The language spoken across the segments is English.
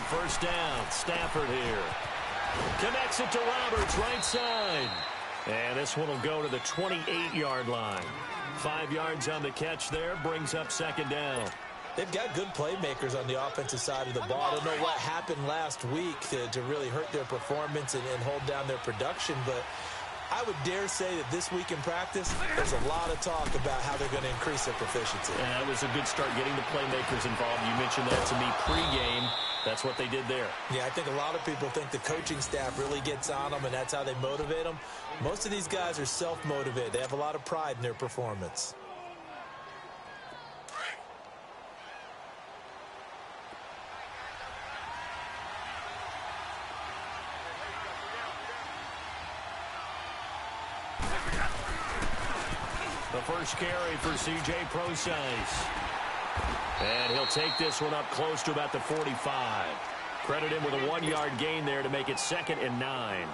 first down. Stafford here. Connects it to Roberts, right side. And this one will go to the 28-yard line. 5 yards on the catch there, brings up second down. They've got good playmakers on the offensive side of the ball. I don't know what happened last week to really hurt their performance and hold down their production, but I would dare say that this week in practice, there's a lot of talk about how they're going to increase their proficiency. Yeah, it was a good start getting the playmakers involved. You mentioned that to me pregame. That's what they did there. Yeah, I think a lot of people think the coaching staff really gets on them, and that's how they motivate them. Most of these guys are self-motivated. They have a lot of pride in their performance. The first carry for C.J. Procise. And he'll take this one up close to about the 45. Credit him with a 1-yard gain there to make it 2nd and 9.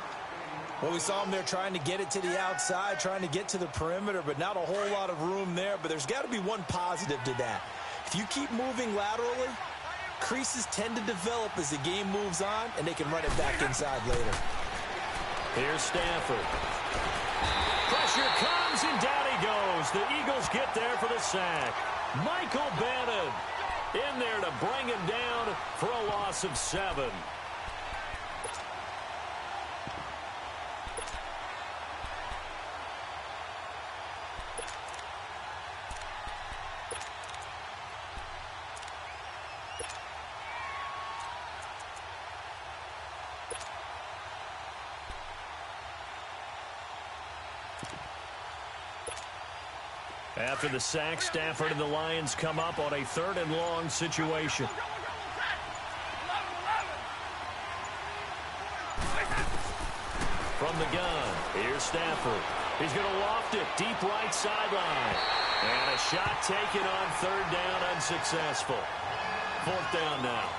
Well, we saw him there trying to get it to the outside, trying to get to the perimeter, but not a whole lot of room there. But there's got to be one positive to that. If you keep moving laterally, creases tend to develop as the game moves on, and they can run it back inside later. Here's Stafford. Pressure comes, and down he goes. The Eagles get there for the sack. Michael Bannon in there to bring him down for a loss of 7. After the sack, Stafford and the Lions come up on a 3rd and long situation. From the gun, here's Stafford. He's going to loft it deep right sideline. And a shot taken on 3rd down, unsuccessful. 4th down now.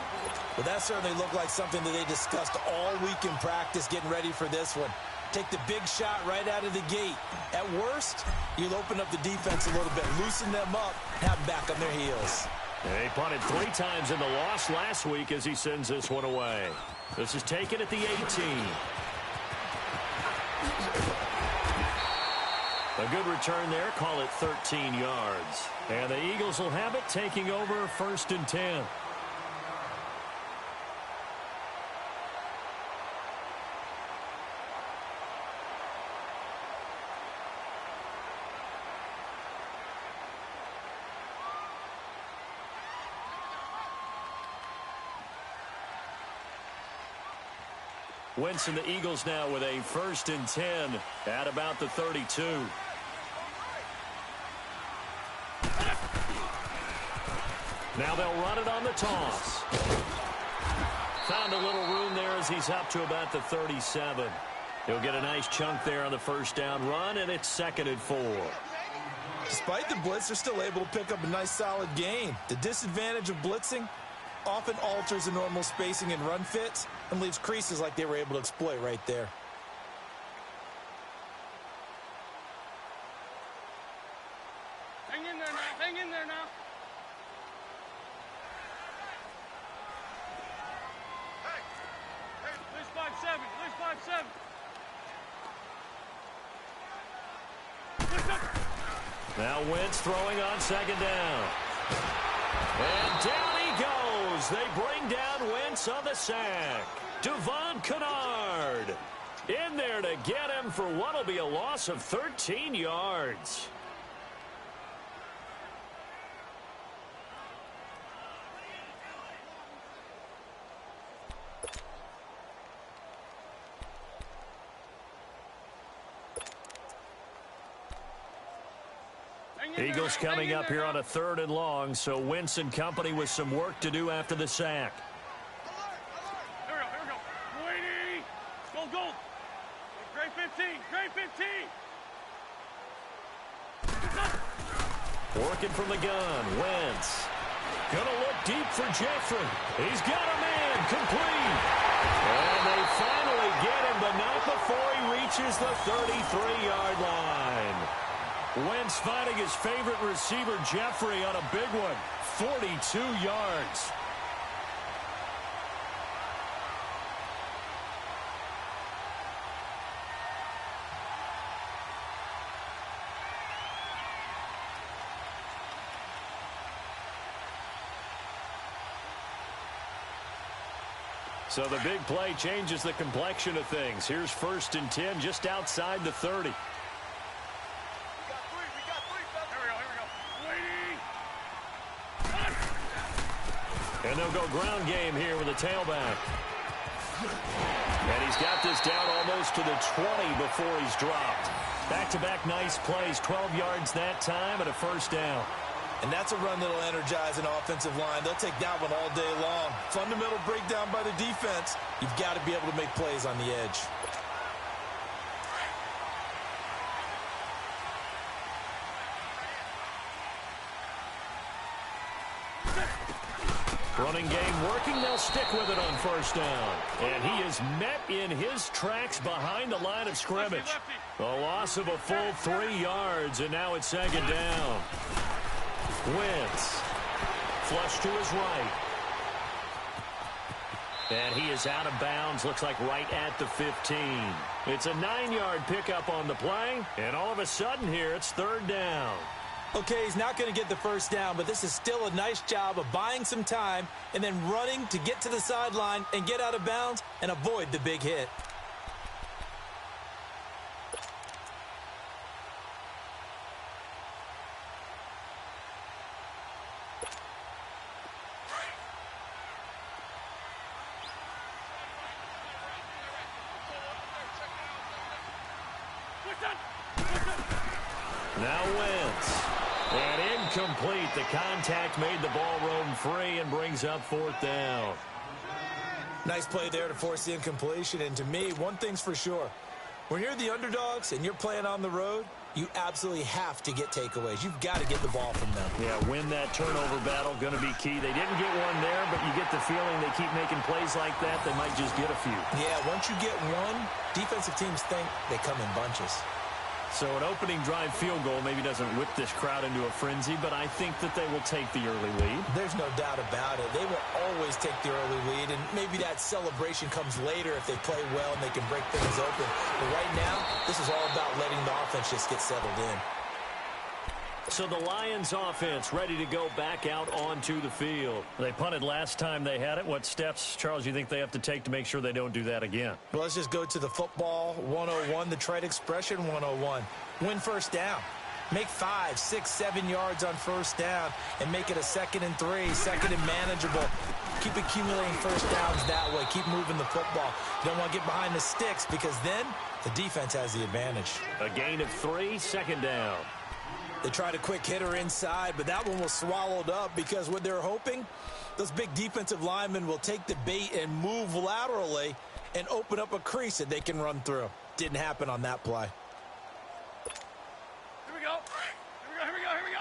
Well, that certainly looked like something that they discussed all week in practice, getting ready for this one. Take the big shot right out of the gate. At worst, you'll open up the defense a little bit, loosen them up, have them back on their heels. They punted 3 times in the loss last week as he sends this one away. This is taken at the 18. A good return there, call it 13 yards. And the Eagles will have it, taking over 1st and 10. Wentz and the Eagles now with a 1st and 10 at about the 32. Now they'll run it on the toss. Found a little room there as he's up to about the 37. He'll get a nice chunk there on the 1st down run, and it's 2nd and 4. Despite the blitz, they're still able to pick up a nice solid gain. The disadvantage of blitzing often alters the normal spacing and run fits and leaves creases like they were able to exploit right there. Hang in there now. Hang in there now. Hey, there's 5-7. There's 5-7. Now Wentz throwing on 2nd down. And down he goes. They bring down Wentz on the sack. Devon Kennard in there to get him for what will be a loss of 13 yards. Eagles coming up here on a 3rd and long, so Wentz and company with some work to do after the sack. Here we go. Waiting. Go. Great 15. Working from the gun, Wentz. Gonna look deep for Jeffrey. He's got a man, complete. And they finally get him, but not before he reaches the 33-yard line. Wentz finding his favorite receiver, Jeffrey, on a big one. 42 yards. So the big play changes the complexion of things. Here's 1st and 10 just outside the 30. We got three, fella. Here we go. And they'll go ground game here with a tailback. And he's got this down almost to the 20 before he's dropped. Back-to-back nice plays, 12 yards that time and a 1st down. And that's a run that'll energize an offensive line. They'll take that one all day long. Fundamental breakdown by the defense. You've got to be able to make plays on the edge. Running game working. They'll stick with it on 1st down. And he is met in his tracks behind the line of scrimmage. A loss of a full 3 yards, and now it's 2nd down. Wentz. Flush to his right. And he is out of bounds. Looks like right at the 15. It's a 9-yard pickup on the play. And all of a sudden here, it's 3rd down. Okay, he's not going to get the 1st down, but this is still a nice job of buying some time and then running to get to the sideline and get out of bounds and avoid the big hit. Now Wentz. And incomplete. The contact made the ball roam free and brings up 4th down. Nice play there to force the incompletion. And to me, one thing's for sure. When you're the underdogs and you're playing on the road, you absolutely have to get takeaways. You've got to get the ball from them. Yeah, win that turnover battle, going to be key. They didn't get one there, but you get the feeling they keep making plays like that, they might just get a few. Yeah, once you get one, defensive teams think they come in bunches. So an opening drive field goal maybe doesn't whip this crowd into a frenzy, but I think that they will take the early lead. There's no doubt about it. They will always take the early lead, and maybe that celebration comes later if they play well and they can break things open. But right now, this is all about letting the offense just get settled in. So the Lions offense ready to go back out onto the field. They punted last time they had it. What steps, Charles, you think they have to take to make sure they don't do that again? Well, let's just go to the football 101, the trite expression 101. Win 1st down. Make 5, 6, 7 yards on 1st down and make it a 2nd and 3, 2nd and manageable. Keep accumulating 1st downs that way. Keep moving the football. You don't want to get behind the sticks because then the defense has the advantage. A gain of 3, 2nd down. They tried a quick hitter inside, but that one was swallowed up because what they're hoping, those big defensive linemen will take the bait and move laterally and open up a crease that they can run through. Didn't happen on that play. Here we go. Here we go.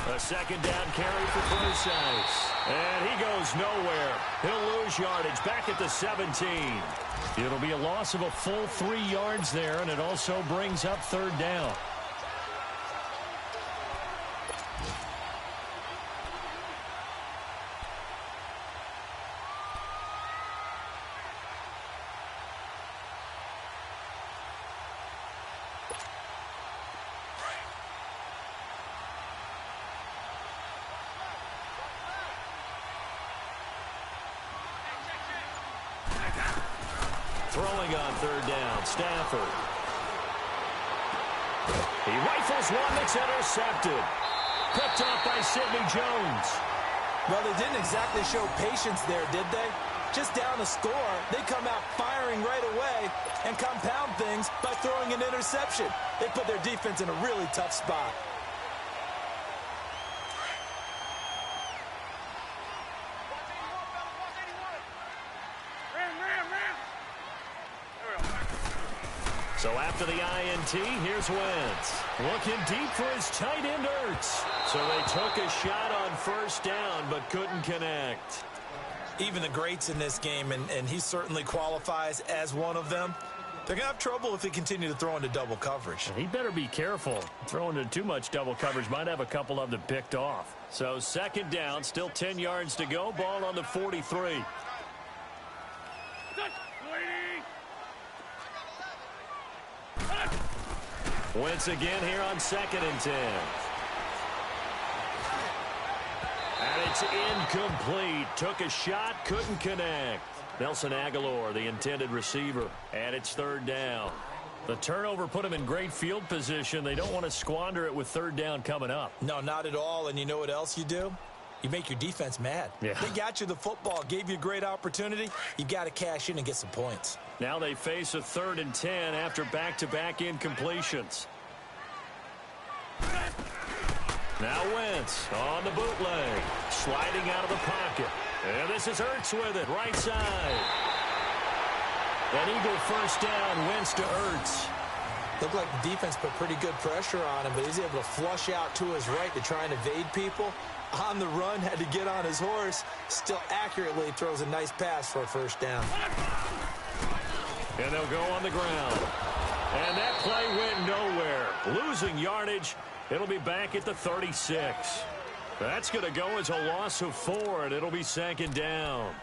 A 2nd down carry for Forsythe. And he goes nowhere. He'll lose yardage back at the 17. It'll be a loss of a full 3 yards there, and it also brings up 3rd down. Throwing on 3rd down, Stafford. He rifles one that's intercepted. Picked off by Sidney Jones. Well, they didn't exactly show patience there, did they? Just down a score, they come out firing right away and compound things by throwing an interception. They put their defense in a really tough spot. So after the INT, here's Wentz. Looking deep for his tight end, Ertz. So they took a shot on 1st down, but couldn't connect. Even the greats in this game, and he certainly qualifies as one of them, they're going to have trouble if they continue to throw into double coverage. He better be careful. Throwing into too much double coverage might have a couple of them picked off. So 2nd down, still 10 yards to go. Ball on the 43. Wentz again here on 2nd and 10. And it's incomplete. Took a shot, couldn't connect. Nelson Aguilar, the intended receiver. And it's 3rd down. The turnover put them in great field position. They don't want to squander it with 3rd down coming up. No, not at all. And you know what else you do? You make your defense mad. Yeah. They got you the football, gave you a great opportunity. You got to cash in and get some points. Now they face a 3rd and 10 after back-to-back incompletions. Now Wentz on the bootleg, sliding out of the pocket. And this is Ertz with it, right side. An Eagle 1st down, Wentz to Ertz. Looked like the defense put pretty good pressure on him, but he's able to flush out to his right to try and evade people. On the run, had to get on his horse. Still accurately throws a nice pass for a 1st down. And they'll go on the ground. And that play went nowhere. Losing yardage. It'll be back at the 36. That's going to go as a loss of 4, and it'll be 2nd down.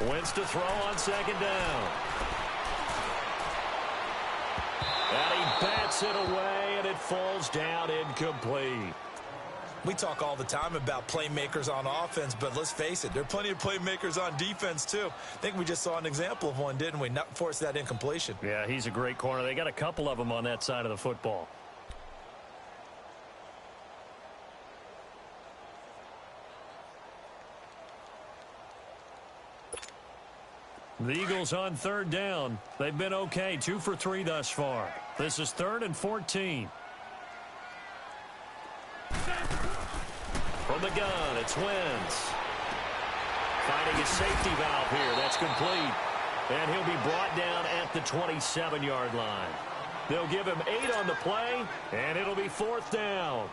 Wentz to throw on 2nd down. And he bats it away, and it falls down incomplete. We talk all the time about playmakers on offense, but let's face it, there are plenty of playmakers on defense, too. I think we just saw an example of one, didn't we? Not force that incompletion. Yeah, he's a great corner. They got a couple of them on that side of the football. The Eagles on 3rd down. They've been okay, 2 for 3 thus far. This is 3rd and 14. From the gun, it's Wentz. Finding his safety valve here. That's complete. And he'll be brought down at the 27-yard line. They'll give him 8 on the play, and it'll be 4th down.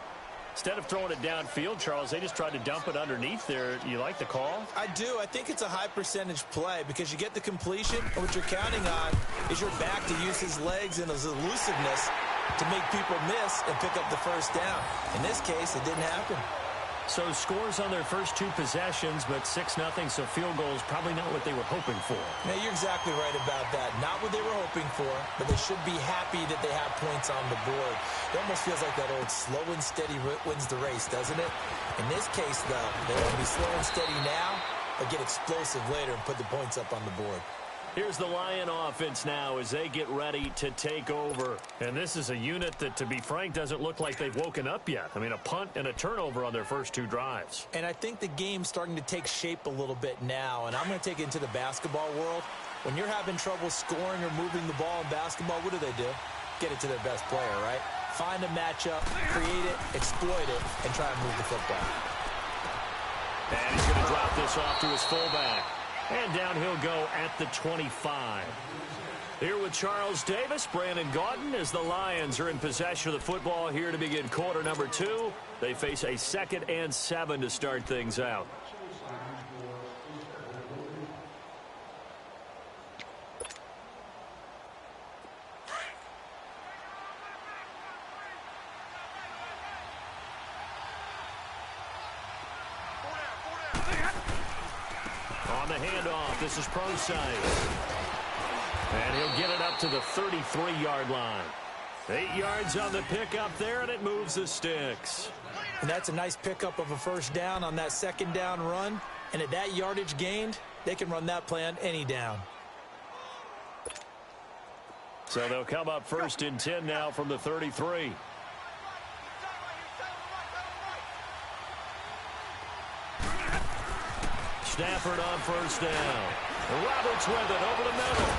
Instead of throwing it downfield, Charles, they just tried to dump it underneath there. You like the call? I do. I think it's a high-percentage play because you get the completion, and what you're counting on is your back to use his legs and his elusiveness to make people miss and pick up the 1st down. In this case, it didn't happen. So scores on their first 2 possessions, but 6-0, so field goals probably not what they were hoping for. Now, you're exactly right about that. Not what they were hoping for, but they should be happy that they have points on the board. It almost feels like that old slow and steady wins the race, doesn't it? In this case, though, they want to be slow and steady now, but get explosive later and put the points up on the board. Here's the Lion offense now as they get ready to take over. And this is a unit that, to be frank, doesn't look like they've woken up yet. I mean, a punt and a turnover on their first 2 drives. And I think the game's starting to take shape a little bit now, and I'm going to take it into the basketball world. When you're having trouble scoring or moving the ball in basketball, what do? Get it to their best player, right? Find a matchup, create it, exploit it, and try and move the football. And he's going to drop this off to his fullback. And down he'll go at the 25. Here with Charles Davis, Brandon Gaudin, as the Lions are in possession of the football here to begin quarter number 2. They face a 2nd and 7 to start things out. On the handoff, this is Procise. And he'll get it up to the 33-yard line. 8 yards on the pickup there, and it moves the sticks. And that's a nice pickup of a 1st down on that 2nd down run. And at that yardage gained, they can run that play on any down. So they'll come up 1st and 10 now from the 33. Stafford on 1st down. Roberts with it over the middle.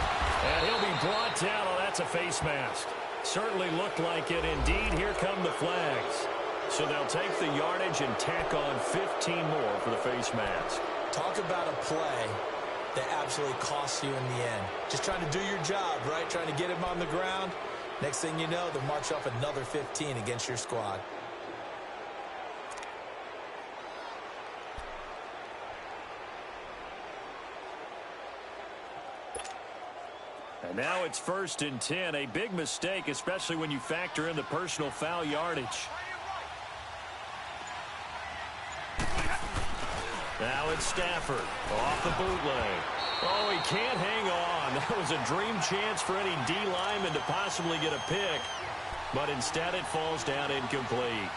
And he'll be brought down. Oh, that's a face mask. Certainly looked like it. Indeed, here come the flags. So they'll take the yardage and tack on 15 more for the face mask. Talk about a play that absolutely costs you in the end. Just trying to do your job, right? Trying to get him on the ground. Next thing you know, they'll march off another 15 against your squad. Now it's 1st and 10. A big mistake, especially when you factor in the personal foul yardage. Now it's Stafford off the bootleg. Oh, he can't hang on. That was a dream chance for any D lineman to possibly get a pick, but instead it falls down incomplete.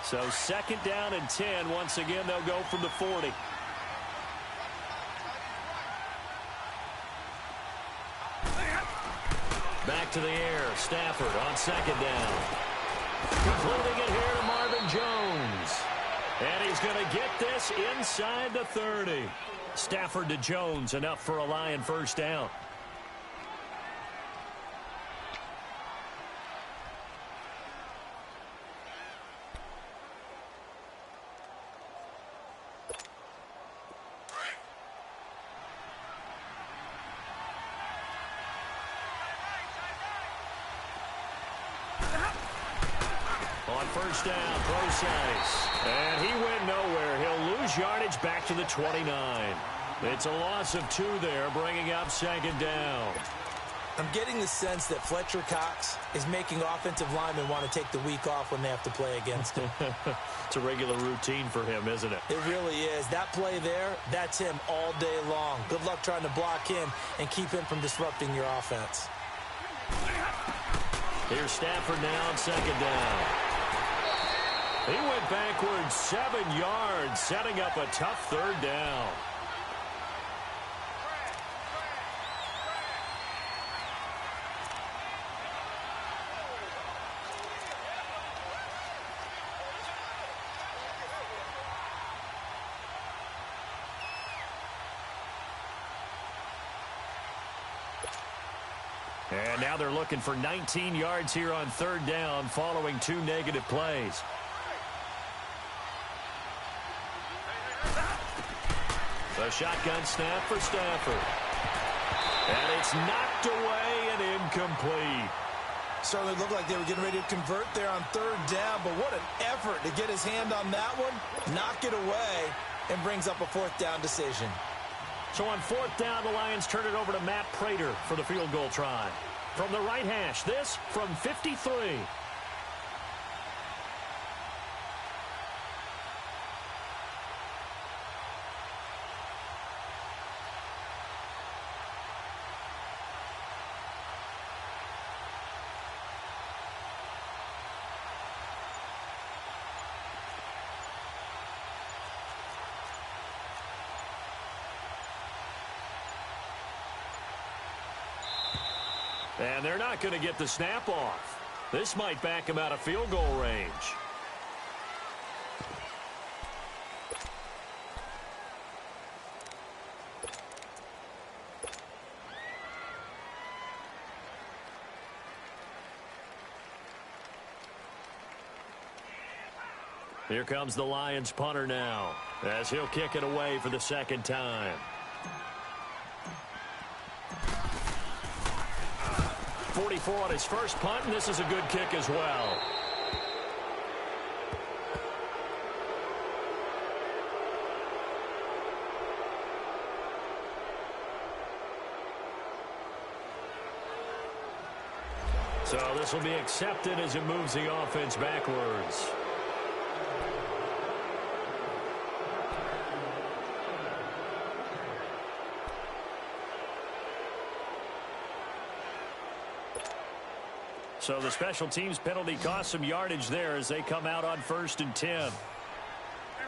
So 2nd down and 10. Once again, they'll go from the 40. Back to the air. Stafford on 2nd down. Completing it here to Marvin Jones. And he's going to get this inside the 30. Stafford to Jones, enough for a Lion 1st down. On 1st down, Process. And he went nowhere. He'll lose yardage back to the 29. It's a loss of 2 there, bringing up 2nd down. I'm getting the sense that Fletcher Cox is making offensive linemen want to take the week off when they have to play against him. It's a regular routine for him, isn't it? It really is. That play there, that's him all day long. Good luck trying to block him and keep him from disrupting your offense. Here's Stafford now on 2nd down. He went backwards 7 yards, setting up a tough 3rd down. And now they're looking for 19 yards here on 3rd down following 2 negative plays. A shotgun snap for Stafford. And it's knocked away and incomplete. Certainly looked like they were getting ready to convert there on 3rd down, but what an effort to get his hand on that one, knock it away, and brings up a 4th down decision. So on 4th down, the Lions turn it over to Matt Prater for the field goal try. From the right hash, this from 53. And they're not going to get the snap off. This might back him out of field goal range. Here comes the Lions punter now, as he'll kick it away for the 2nd time. 44 on his first punt, and this is a good kick as well. So this will be accepted as it moves the offense backwards. So the special teams penalty cost some yardage there as they come out on 1st and 10.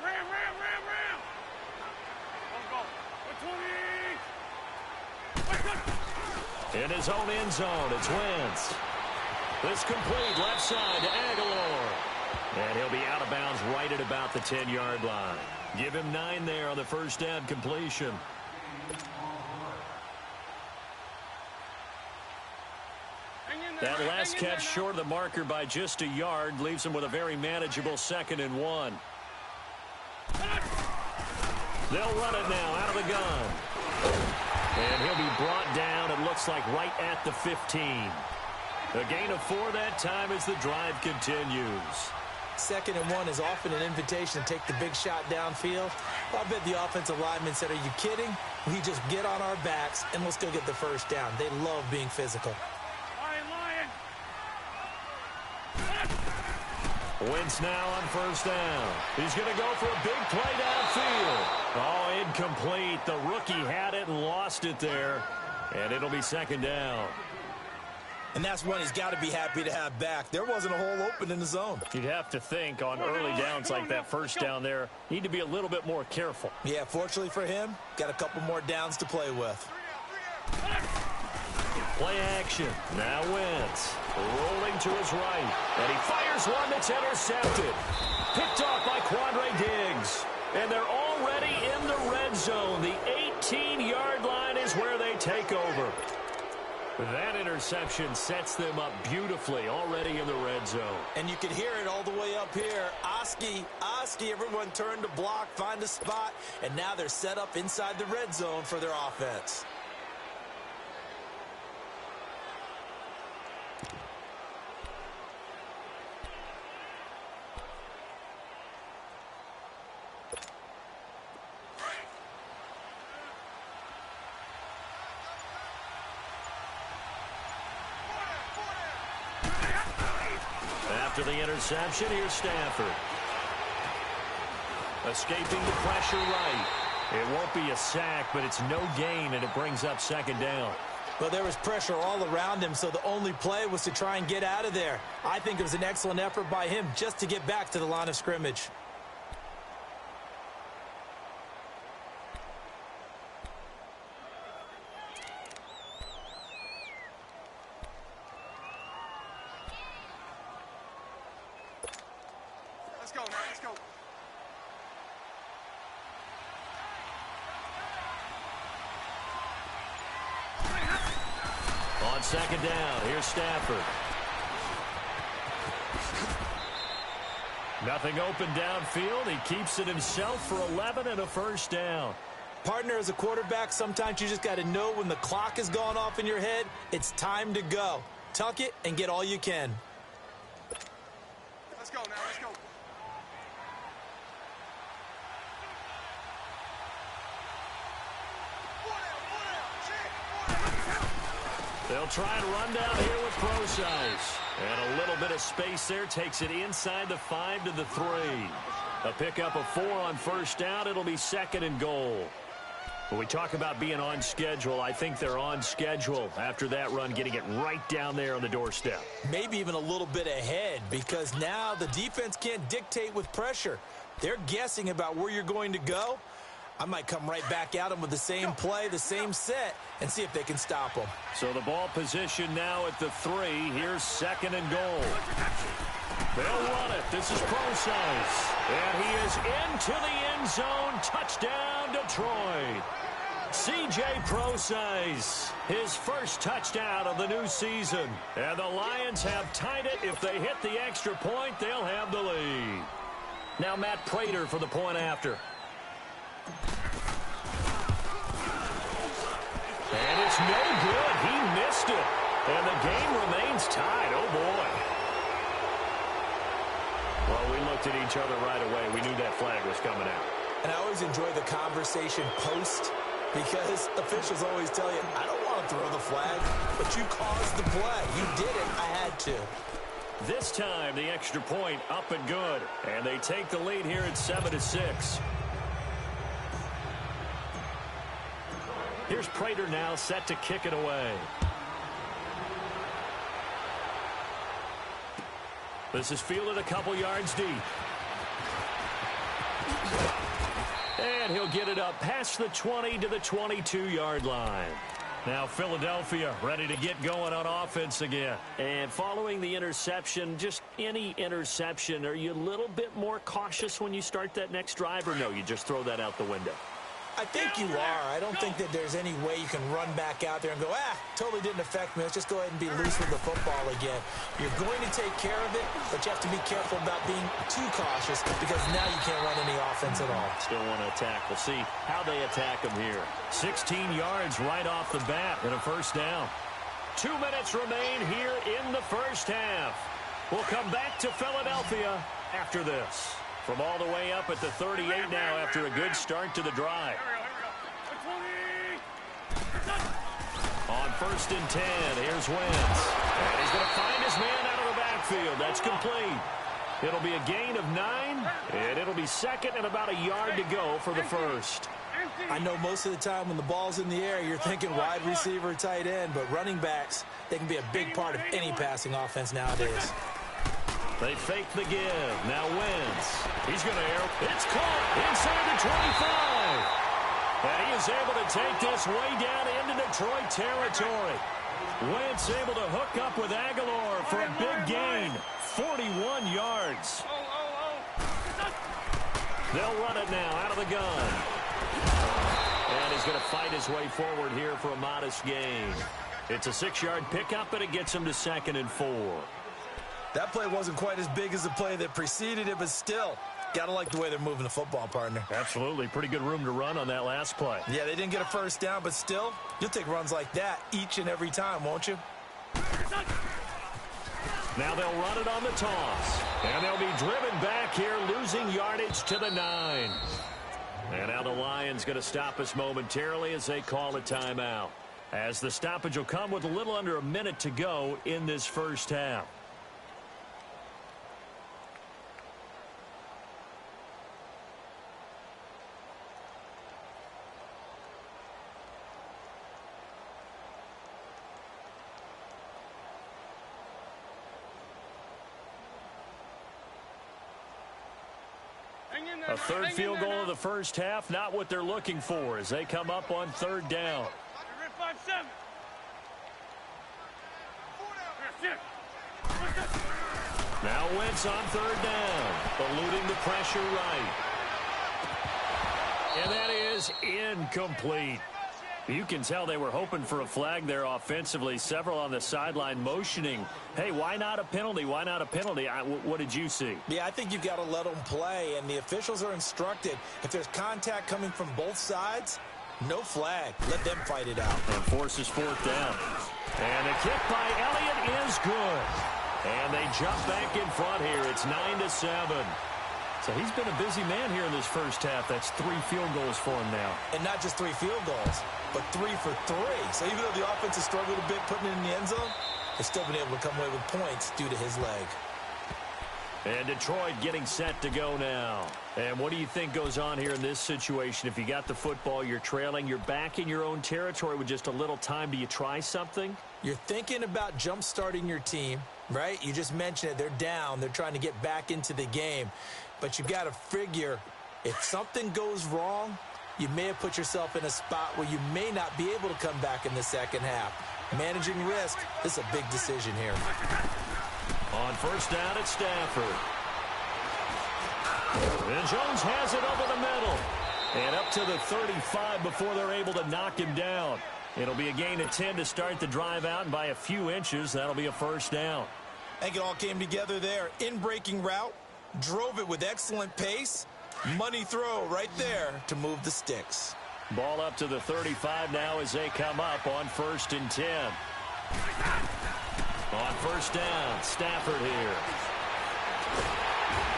Ram. In his own end zone, it's Wentz. This complete left side to Aguilar. And he'll be out of bounds right at about the 10-yard line. Give him 9 there on the 1st down completion. That last catch short of the marker by just a yard leaves him with a very manageable 2nd and 1. They'll run it now out of the gun. And he'll be brought down, it looks like, right at the 15. A gain of 4 that time as the drive continues. 2nd and 1 is often an invitation to take the big shot downfield. I bet the offensive lineman said, are you kidding? We just get on our backs and let's go get the first down. They love being physical. Wentz now on 1st down. He's going to go for a big play downfield. Oh, incomplete. The rookie had it and lost it there. And it'll be 2nd down. And that's one he's got to be happy to have back. There wasn't a hole open in the zone. You'd have to think on early downs like that 1st down there, need to be a little bit more careful. Yeah, fortunately for him, got a couple more downs to play with. Play action. Now Wentz rolling to his right. And he fires one that's intercepted. Picked off by Quandre Diggs. And they're already in the red zone. The 18-yard line is where they take over. That interception sets them up beautifully already in the red zone. And you can hear it all the way up here. Oski, everyone turned to block, find a spot, and now they're set up inside the red zone for their offense. After the interception, here's Stafford. Escaping the pressure right. It won't be a sack, but it's no gain, and it brings up 2nd down. Well, there was pressure all around him, so the only play was to try and get out of there. I think it was an excellent effort by him just to get back to the line of scrimmage. Let's go. On 2nd down, here's Stafford. Nothing open downfield. He keeps it himself for 11 and a 1st down. Partner, as a quarterback, sometimes you just got to know when the clock has gone off in your head, it's time to go. Tuck it and get all you can. Let's go now, let's go. They'll try and run down here with Procise. And a little bit of space there takes it inside the 5 to the 3. A pickup of 4 on 1st down. It'll be 2nd and goal. When we talk about being on schedule, I think they're on schedule after that run, getting it right down there on the doorstep. Maybe even a little bit ahead, because now the defense can't dictate with pressure. They're guessing about where you're going to go. I might come right back at them with the same play, the same set, and see if they can stop them. So the ball position now at the 3. Here's 2nd and goal. They'll run it. This is Procise. And he is into the end zone. Touchdown, Detroit. C.J. Procise, his first touchdown of the new season. And the Lions have tied it. If they hit the extra point, they'll have the lead. Now Matt Prater for the point after. And it's no good. He missed it. And the game remains tied. Oh, boy. Well, we looked at each other right away. We knew that flag was coming out. And I always enjoy the conversation post, because officials always tell you, I don't want to throw the flag, but you caused the play. You did it. I had to. This time, the extra point up and good. And they take the lead here at 7-6. Here's Prater now set to kick it away. This is fielded a couple yards deep. And he'll get it up past the 20 to the 22-yard line. Now Philadelphia ready to get going on offense again. And following the interception, just any interception, are you a little bit more cautious when you start that next drive, or no, you just throw that out the window? I think you are. I don't think that there's any way you can run back out there and go, totally didn't affect me. Let's just go ahead and be loose with the football again. You're going to take care of it, but you have to be careful about being too cautious, because now you can't run any offense at all. Still want to attack. We'll see how they attack them here. 16 yards right off the bat and a 1st down. 2 minutes remain here in the 1st half. We'll come back to Philadelphia after this. From all the way up at the 38 now after a good start to the drive. On 1st and 10, here's Wentz. And he's going to find his man out of the backfield. That's complete. It'll be a gain of 9, and it'll be second and about a yard to go for the first. I know most of the time when the ball's in the air, you're thinking wide receiver, tight end, but running backs, they can be a big part of any passing offense nowadays. They fake the give. Now Wentz. He's going to air. It's caught inside the 25. And he is able to take this way down into Detroit territory. Wentz able to hook up with Aguilar for a big gain. 41 yards. They'll run it now out of the gun. And he's going to fight his way forward here for a modest gain. It's a 6-yard pickup, and it gets him to 2nd and 4. That play wasn't quite as big as the play that preceded it, but still, got to like the way they're moving the football, partner. Absolutely. Pretty good room to run on that last play. Yeah, they didn't get a first down, but still, you'll take runs like that each and every time, won't you? Now they'll run it on the toss. And they'll be driven back here, losing yardage to the 9. And now the Lions going to stop us momentarily as they call a timeout. As the stoppage will come with a little under a minute to go in this first half. A third field goal of the first half, not what they're looking for as they come up on 3rd down. Now Wentz on 3rd down, eluding the pressure right. And that is incomplete. You can tell they were hoping for a flag there offensively. Several on the sideline motioning, hey, why not a penalty? Why not a penalty? What did you see? Yeah, I think you've got to let them play, and the officials are instructed. If there's contact coming from both sides, no flag. Let them fight it out. And forces 4th down. And the kick by Elliott is good. And they jump back in front here. It's 9-7. So he's been a busy man here in this first half. That's 3 field goals for him now. And not just 3 field goals, but 3 for 3. So even though the offense has struggled a bit putting it in the end zone, they've still been able to come away with points due to his leg. And Detroit getting set to go now. And what do you think goes on here in this situation? If you got the football, you're trailing, you're back in your own territory with just a little time. Do you try something? You're thinking about jump-starting your team, right? You just mentioned it. They're down. They're trying to get back into the game. But you've got to figure if something goes wrong, you may have put yourself in a spot where you may not be able to come back in the second half. Managing risk, this is a big decision here. On 1st down at Stafford. And Jones has it over the middle. And up to the 35 before they're able to knock him down. It'll be a gain of 10 to start the drive out, and by a few inches, that'll be a 1st down. I think it all came together there. In-breaking route, drove it with excellent pace. Money throw right there to move the sticks. Ball up to the 35 now as they come up on 1st and 10. On 1st down, Stafford here.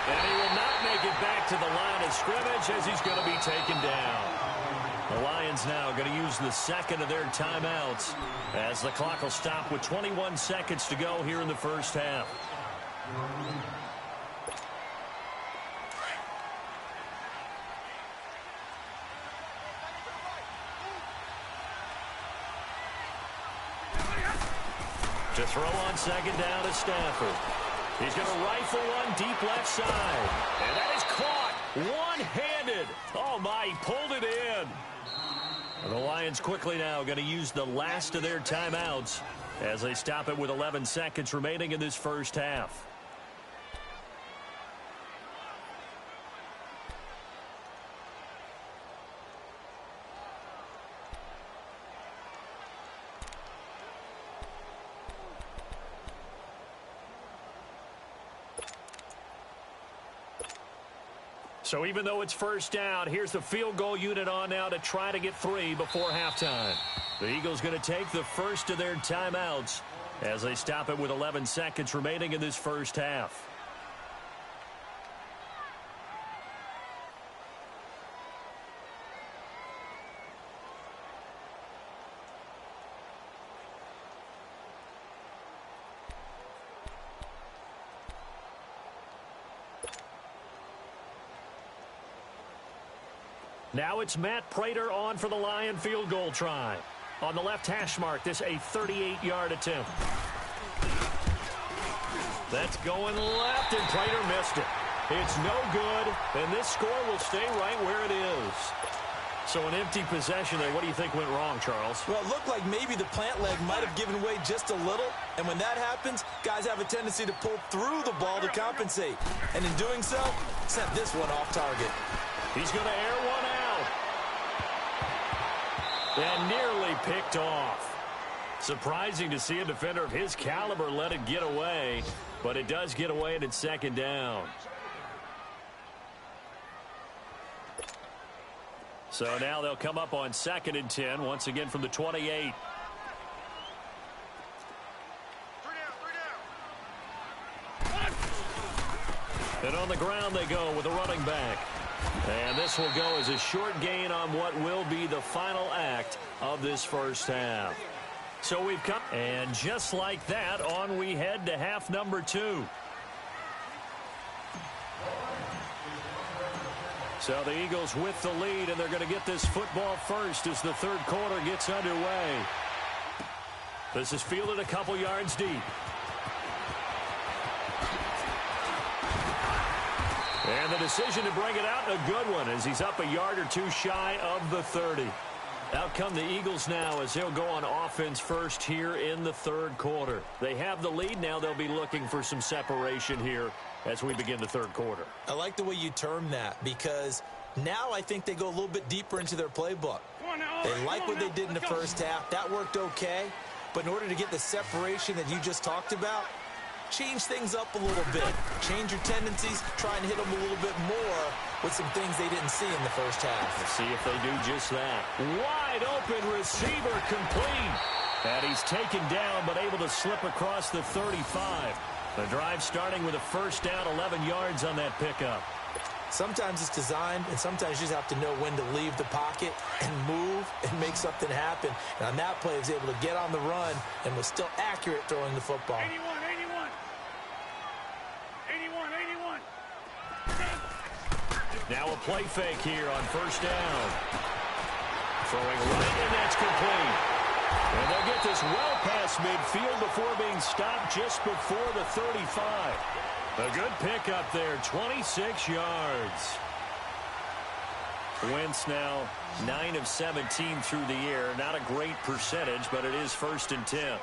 And he will not make it back to the line of scrimmage as he's going to be taken down. The Lions now going to use the 2nd of their timeouts as the clock will stop with 21 seconds to go here in the first half. To throw on 2nd down to Stafford. He's going to rifle one deep left side. And that is caught one-handed. Oh, my, he pulled it in. And the Lions quickly now going to use the last of their timeouts as they stop it with 11 seconds remaining in this first half. So even though it's 1st down, here's the field goal unit on now to try to get 3 before halftime. The Eagles going to take the first of their timeouts as they stop it with 11 seconds remaining in this first half. Now it's Matt Prater on for the Lion field goal try. On the left hash mark, this a 38-yard attempt. That's going left, and Prater missed it. It's no good, and this score will stay right where it is. So an empty possession there. What do you think went wrong, Charles? Well, it looked like maybe the plant leg might have given way just a little, and when that happens, guys have a tendency to pull through the ball to compensate. And in doing so, sent this one off target. He's going to air one out. And nearly picked off. Surprising to see a defender of his caliber let it get away, but it does get away, and it's second down. So now they'll come up on 2nd and 10, once again from the 28. And on the ground they go with a running back. And this will go as a short gain on what will be the final act of this first half. So we've come, and just like that, on we head to half number 2. So the Eagles with the lead, and they're going to get this football first as the third quarter gets underway. This is fielded a couple yards deep. And the decision to bring it out, a good one, as he's up a yard or two shy of the 30. Out come the Eagles now as they'll go on offense first here in the third quarter. They have the lead now. They'll be looking for some separation here as we begin the third quarter. I like the way you term that, because now I think they go a little bit deeper into their playbook. They like what they did in the first half. That worked okay. But in order to get the separation that you just talked about, change things up a little bit. Change your tendencies. Try and hit them a little bit more with some things they didn't see in the first half. Let's see if they do just that. Wide open receiver complete. And he's taken down but able to slip across the 35. The drive starting with a first down, 11 yards on that pickup. Sometimes it's designed, and sometimes you just have to know when to leave the pocket and move and make something happen. And on that play, he was able to get on the run and was still accurate throwing the football. 81. Now a play fake here on first down. Throwing right, and that's complete. And they'll get this well past midfield before being stopped just before the 35. A good pickup there, 26 yards. Wentz now 9 of 17 through the air. Not a great percentage, but it is 1st and 10.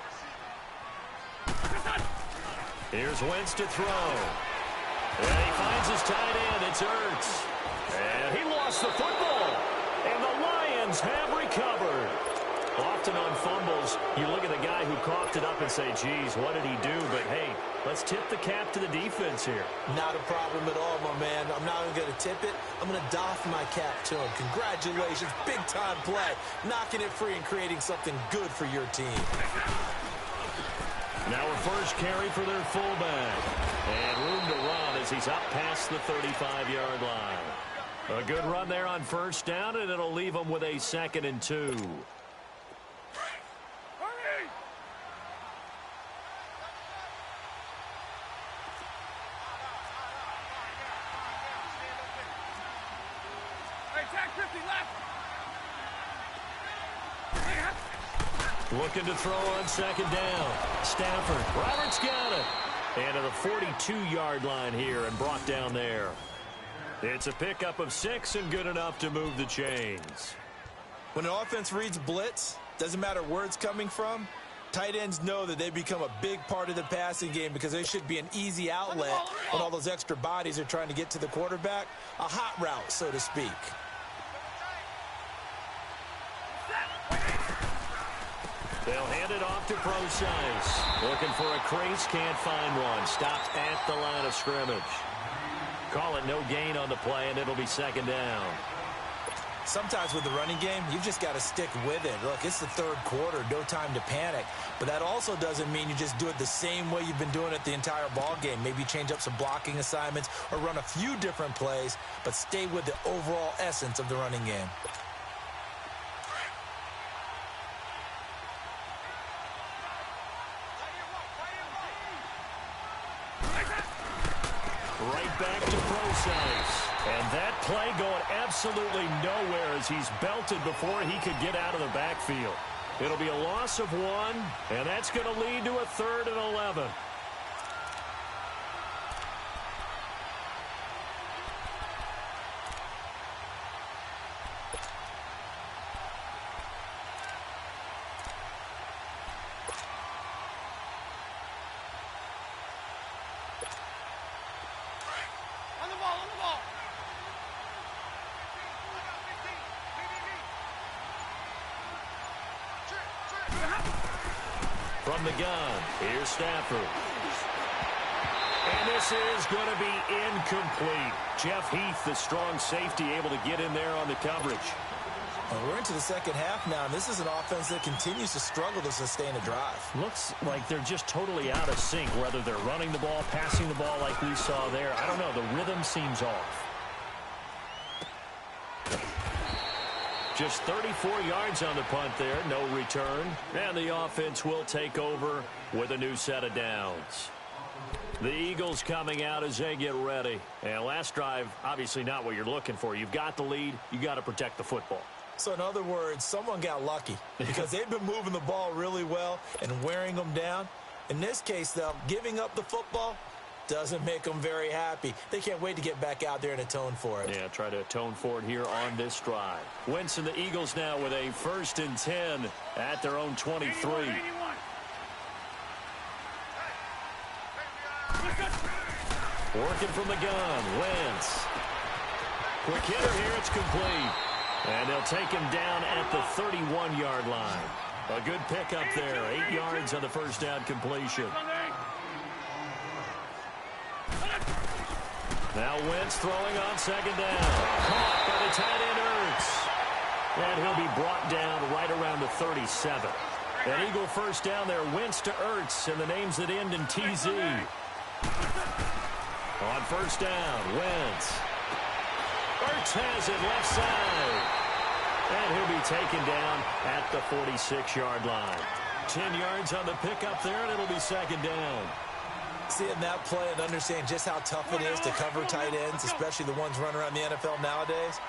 Here's Wentz to throw. And he finds his tight end. It's Ertz. And he lost the football. And the Lions have recovered. Often on fumbles, you look at the guy who coughed it up and say, geez, what did he do? But, hey, let's tip the cap to the defense here. Not a problem at all, my man. I'm not even going to tip it. I'm going to doff my cap to him. Congratulations. Big-time play. Knocking it free and creating something good for your team. Now a first carry for their fullback. And room to run as he's up past the 35-yard line. A good run there on first down, and it'll leave them with a 2nd and 2. Looking to throw on 2nd down. Stafford. Roberts got it. And to the 42-yard line here and brought down there. It's a pickup of 6 and good enough to move the chains. When an offense reads blitz, doesn't matter where it's coming from, tight ends know that they become a big part of the passing game because they should be an easy outlet when all those extra bodies are trying to get to the quarterback. A hot route, so to speak. They'll hand it off to Procise. Looking for a crease, can't find one. Stopped at the line of scrimmage. Call it no gain on the play, and it'll be 2nd down. Sometimes with the running game, you've just got to stick with it. Look, it's the third quarter, no time to panic. But that also doesn't mean you just do it the same way you've been doing it the entire ball game. Maybe change up some blocking assignments or run a few different plays, but stay with the overall essence of the running game. Right back to Procise. And that play going absolutely nowhere as he's belted before he could get out of the backfield. It'll be a loss of 1, and that's going to lead to a 3rd and 11. On the ball, on the ball. From the gun, here's Stafford. And this is going to be incomplete. Jeff Heath, the strong safety, able to get in there on the coverage. Well, we're into the second half now, and this is an offense that continues to struggle to sustain a drive. Looks like they're just totally out of sync, whether they're running the ball, passing the ball like we saw there. I don't know. The rhythm seems off. Just 34 yards on the punt there. No return. And the offense will take over with a new set of downs. The Eagles coming out as they get ready. And last drive, obviously not what you're looking for. You've got the lead. You got to protect the football. So in other words, someone got lucky because they've been moving the ball really well and wearing them down. In this case, though, giving up the football doesn't make them very happy. They can't wait to get back out there and atone for it. Yeah, try to atone for it here on this drive. Wentz and the Eagles now with a 1st and 10 at their own 23. 81. Working from the gun, Wentz. Quick hitter here, it's complete. And they'll take him down at the 31-yard line. A good pickup there, 8 yards on the first down completion. Now Wentz throwing on 2nd down. Caught by the tight end Ertz. And he'll be brought down right around the 37. An Eagle first down there, Wentz to Ertz, and the names that end in TZ. On 1st down, Wentz. Ertz has it left side. And he'll be taken down at the 46-yard line. 10 yards on the pickup there, and it'll be 2nd down. Seeing that play and understand just how tough it is to cover tight ends, especially the ones running around the NFL nowadays,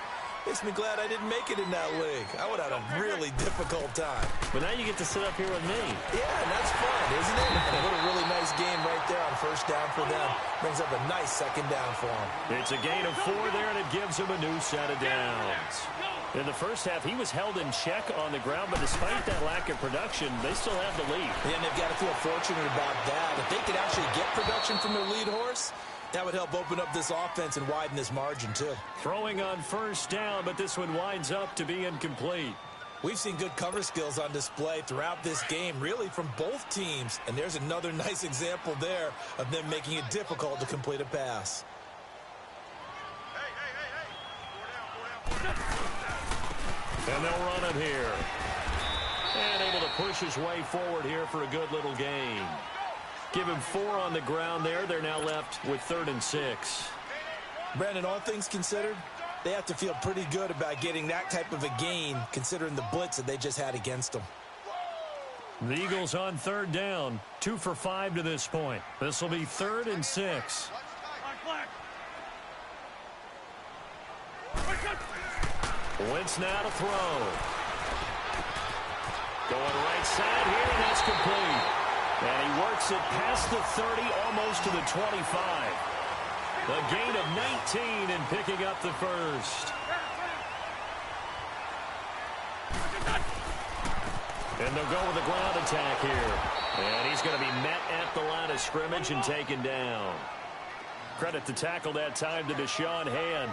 makes me glad I didn't make it in that league. I would have had a really difficult time. But now you get to sit up here with me. Yeah, and that's fun, isn't it? And what a really nice game right there on 1st down for them. Brings up a nice 2nd down for them. It's a gain of 4 there, and it gives him a new set of downs. In the first half, he was held in check on the ground, but despite that lack of production, they still have the lead. Yeah, and they've got to feel fortunate about that. If they could actually get production from their lead horse, that would help open up this offense and widen this margin, too. Throwing on 1st down, but this one winds up to be incomplete. We've seen good cover skills on display throughout this game, really from both teams. And there's another nice example there of them making it difficult to complete a pass. And they'll run it here. And able to push his way forward here for a good little gain. Give him 4 on the ground there. They're now left with 3rd and 6. Brandon, all things considered, they have to feel pretty good about getting that type of a gain, considering the blitz that they just had against them. The Eagles on 3rd down, 2 for 5 to this point. This will be 3rd and 6. Wentz now to throw. Going right side here, and that's complete. And he works it past the 30, almost to the 25. A gain of 19 and picking up the 1st. And they'll go with a ground attack here. And he's going to be met at the line of scrimmage and taken down. Credit the tackle that time to Deshaun Hand.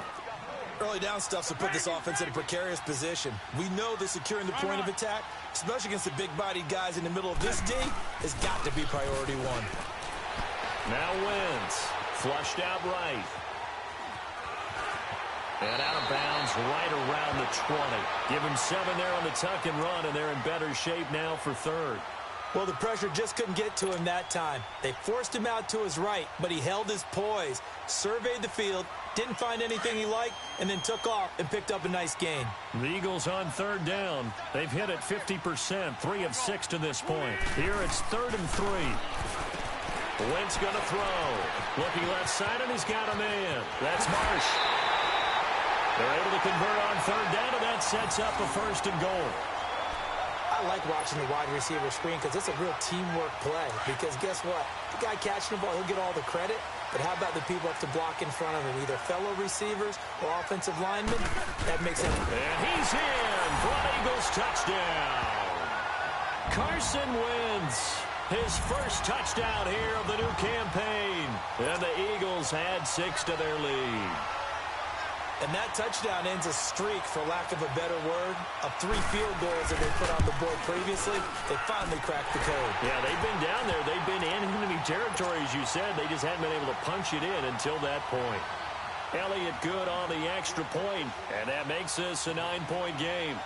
Early down stuffs will put this offense in a precarious position. We know that securing the point of attack, especially against the big-bodied guys in the middle of this D, has got to be priority 1. Now Wentz, flushed out right. And out of bounds right around the 20. Give him 7 there on the tuck and run, and they're in better shape now for 3rd. Well, the pressure just couldn't get to him that time. They forced him out to his right, but he held his poise, surveyed the field, didn't find anything he liked, and then took off and picked up a nice gain. The Eagles on 3rd down. They've hit it 50%, 3 of 6 to this point. Here it's 3rd and 3. Wentz going to throw. Looking left side, and he's got a man. That's Marsh. They're able to convert on third down, and that sets up a first and goal. I like watching the wide receiver screen because it's a real teamwork play. Because guess what? The guy catching the ball, he'll get all the credit. But how about the people up to block in front of him, either fellow receivers or offensive linemen? That makes it. And he's in for an Eagles touchdown. Carson Wentz, his first touchdown here of the new campaign. And the Eagles add 6 to their lead. And that touchdown ends a streak, for lack of a better word, of 3 field goals that they put on the board previously. They finally cracked the code. Yeah, they've been down there. They've been in enemy territory, as you said. They just hadn't been able to punch it in until that point. Elliott good on the extra point, and that makes this a 9-point game.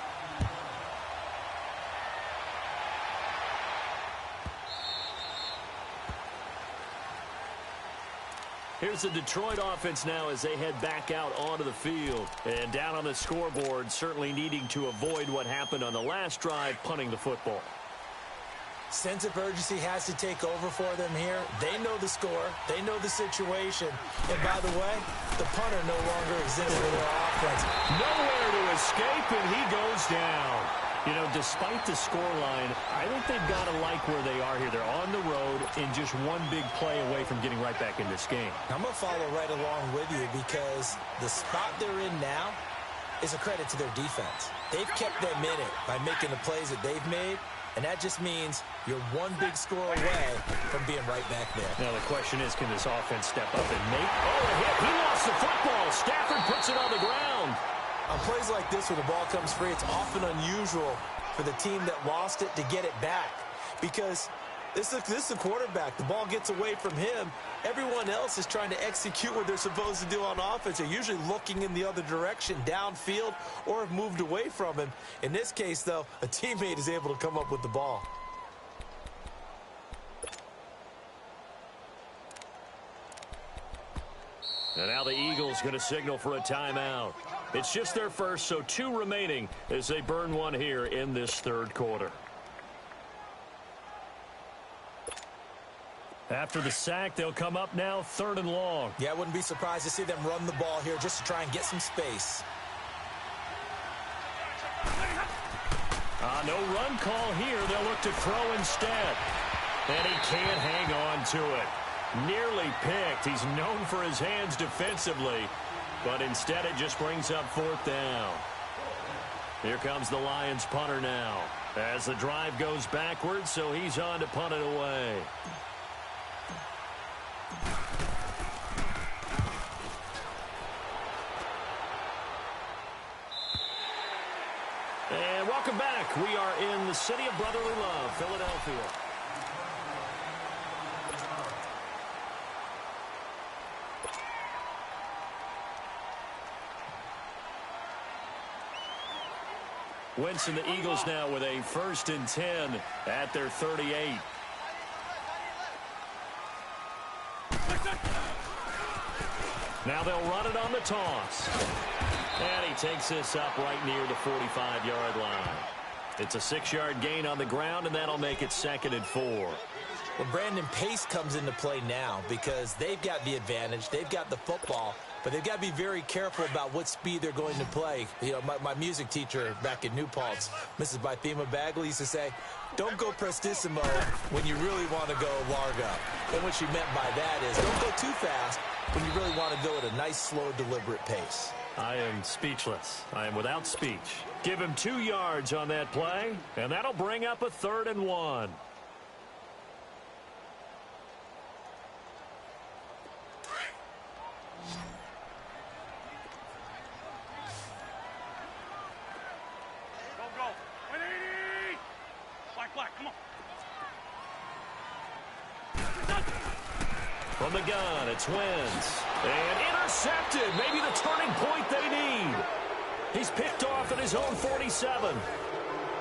Here's the Detroit offense now as they head back out onto the field. And down on the scoreboard, certainly needing to avoid what happened on the last drive, punting the football. Sense of urgency has to take over for them here. They know the score. They know the situation. And by the way, the punter no longer exists for their offense. Nowhere to escape, and he goes down. You know, despite the scoreline, I think they've got to like where they are here. They're on the road and just one big play away from getting right back in this game. I'm going to follow right along with you because the spot they're in now is a credit to their defense. They've kept them in it by making the plays that they've made, and that just means you're one big score away from being right back there. Now the question is, can this offense step up and make? Oh, a hit. He lost the football. Stafford puts it on the ground. On plays like this where the ball comes free, it's often unusual for the team that lost it to get it back because this is the quarterback. The ball gets away from him. Everyone else is trying to execute what they're supposed to do on offense. They're usually looking in the other direction, downfield, or have moved away from him. In this case, though, a teammate is able to come up with the ball. And now the Eagles going to signal for a timeout. It's just their first, so 2 remaining as they burn one here in this third quarter. After the sack, they'll come up now 3rd and long. Yeah, I wouldn't be surprised to see them run the ball here just to try and get some space. No run call here. They'll look to throw instead. And he can't hang on to it. Nearly picked. He's known for his hands defensively, but instead it just brings up 4th down. Here comes the Lions punter now as the drive goes backwards, so he's on to punt it away. And welcome back. We are in the city of brotherly love, Philadelphia. Wentz and the Eagles now with a 1st and 10 at their 38. Now they'll run it on the toss. And he takes this up right near the 45-yard line. It's a 6-yard gain on the ground, and that'll make it 2nd and 4. Well, Brandon, pace comes into play now because they've got the advantage. They've got the football, but they've got to be very careful about what speed they're going to play. You know, my music teacher back in New Paltz, Mrs. Bythema Bagley, used to say, don't go prestissimo when you really want to go largo. And what she meant by that is don't go too fast when you really want to go at a nice, slow, deliberate pace. I am speechless. I am without speech. Give him 2 yards on that play, and that'll bring up a 3rd and 1. From the gun, it's Wentz. And intercepted. Maybe the turning point they need. He's picked off at his own 47.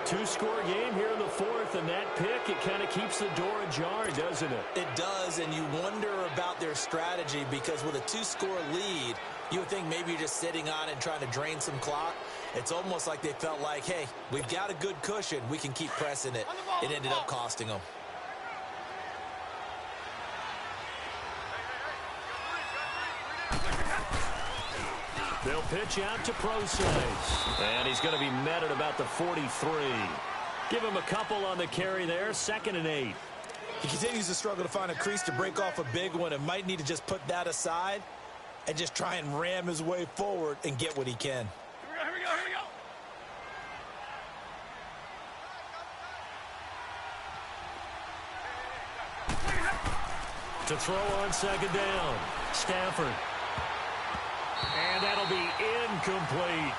2-score game here in the 4th, and that pick, it kind of keeps the door ajar, doesn't it? It does, and you wonder about their strategy because with a 2-score lead, you would think maybe you're just sitting on it and trying to drain some clock. It's almost like they felt like, hey, we've got a good cushion. We can keep pressing it. It ended up costing them. They'll pitch out to Process. And he's going to be met at about the 43. Give him a couple on the carry there. 2nd and 8. He continues to struggle to find a crease to break off a big one and might need to just put that aside and just try and ram his way forward and get what he can. Here we go, here we go. To throw on 2nd down. Stafford. And that'll be incomplete.